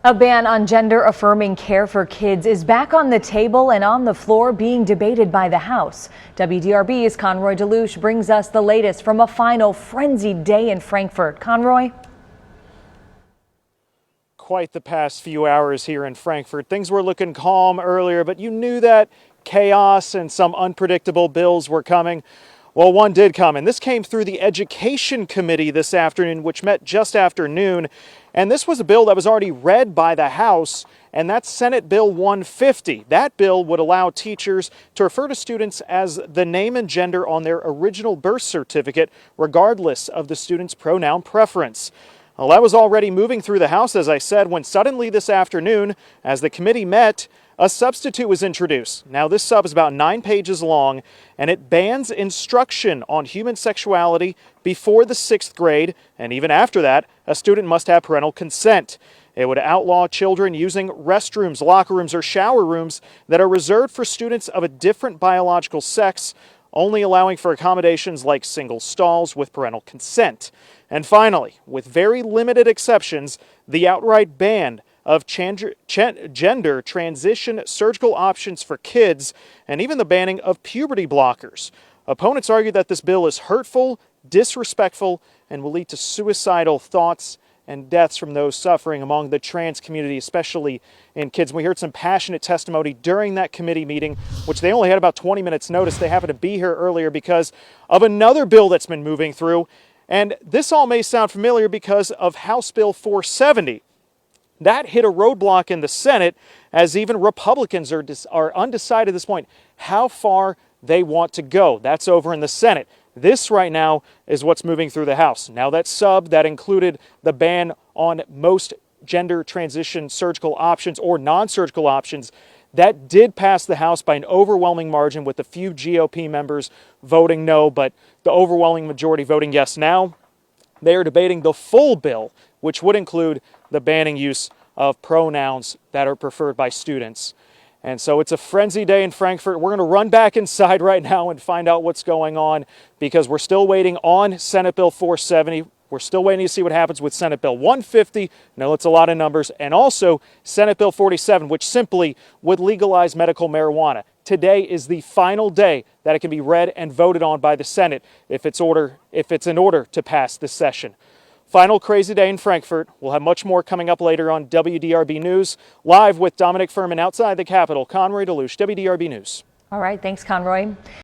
A ban on gender-affirming care for kids is back on the table and on the floor being debated by the House. WDRB's Conroy Deluche brings us the latest from a final frenzied day in Frankfort. Conroy? Quite the past few hours here in Frankfort. Things were looking calm earlier, but you knew that chaos and some unpredictable bills were coming. Well, one did come, and this came through the Education Committee this afternoon, which met just after noon. And this was a bill that was already read by the House, and that's Senate Bill 150. That bill would allow teachers to refer to students as the name and gender on their original birth certificate, regardless of the student's pronoun preference. Well, that was already moving through the House, as I said, when suddenly this afternoon, as the committee met, a substitute was introduced. Now, this sub is about 9 pages long, and it bans instruction on human sexuality before the 6th grade, and even after that, a student must have parental consent. It would outlaw children using restrooms, locker rooms, or shower rooms that are reserved for students of a different biological sex, only allowing for accommodations like single stalls with parental consent. And finally, with very limited exceptions, the outright ban of gender transition surgical options for kids, and even the banning of puberty blockers. Opponents argue that this bill is hurtful, disrespectful, and will lead to suicidal thoughts and deaths from those suffering among the trans community, especially in kids. We heard some passionate testimony during that committee meeting, which they only had about 20 minutes notice. They happened to be here earlier because of another bill that's been moving through. And this all may sound familiar because of House Bill 470. That hit a roadblock in the Senate, as even Republicans are undecided at this point how far they want to go. That's over in the Senate. This right now is what's moving through the House. Now, that sub that included the ban on most gender transition surgical options or non-surgical options, that did pass the House by an overwhelming margin, with a few GOP members voting no, but the overwhelming majority voting yes. Now they are debating the full bill, which would include the banning use of pronouns that are preferred by students. And so it's a frenzy day in Frankfort. We're going to run back inside right now and find out what's going on, because we're still waiting on Senate Bill 470. We're still waiting to see what happens with Senate Bill 150. No, it's a lot of numbers. And also Senate Bill 47, which simply would legalize medical marijuana. Today is the final day that it can be read and voted on by the Senate if it's in order to pass this session. Final crazy day in Frankfort. We'll have much more coming up later on WDRB News. Live with Dominic Furman outside the Capitol. Conroy Deluche, WDRB News. All right, thanks, Conroy.